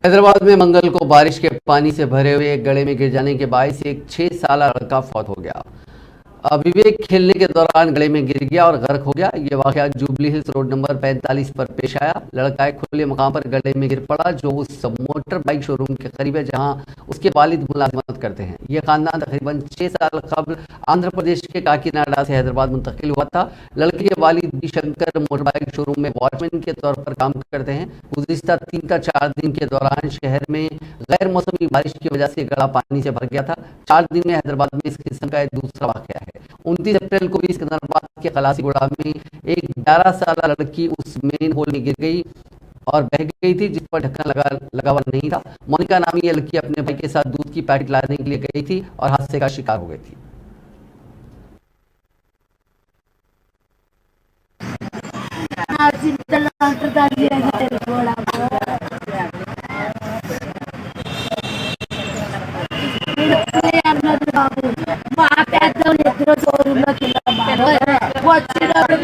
हैदराबाद में मंगल को बारिश के पानी से भरे हुए एक गड्ढे में गिर जाने के बायस एक 6 साल लड़का फौत हो गया। विवेक खेलने के दौरान गड्ढे में गिर गया और गर्क हो गया। ये वाकया जुबली हिल्स रोड नंबर 45 पर पेश आया। लड़का एक खुले मकाम पर गड्ढे में गिर पड़ा जो उस मोटर बाइक शोरूम के करीब है जहां उसके वालिद मुलाजमत करते हैं। यह खानदान तकरीबन 6 साल कबल आंध्र प्रदेश के काकीनाडा से हैदराबाद मुंतकिल हुआ था। लड़के के वालिद B Shankar motor bike showroom में वॉचमैन के तौर पर काम करते हैं। गुज़िश्ता 3 या 4 दिन के दौरान शहर में गैर मौसमी बारिश की वजह से गड्ढा पानी से भर गया था। 4 दिन में हैदराबाद में इस किस्म का दूसरा वाकया है। 29 अप्रैल को भी सिकंदराबाद के खलासीगुड़ा में एक 11 साल लड़की उस मेन होल में गिर गई और बह गई थी जिस पर ढक्कन लगा हुआ नहीं था। मोनिका नामी ये लड़की अपने भाई के साथ दूध की पैकेट लाने के लिए गई थी और हादसे का शिकार हो गई थी। మా పెద్దోళ్ళు ఎదురు షోరూమ్ లోకి వెళ్ళారు. వచ్చినప్పుడు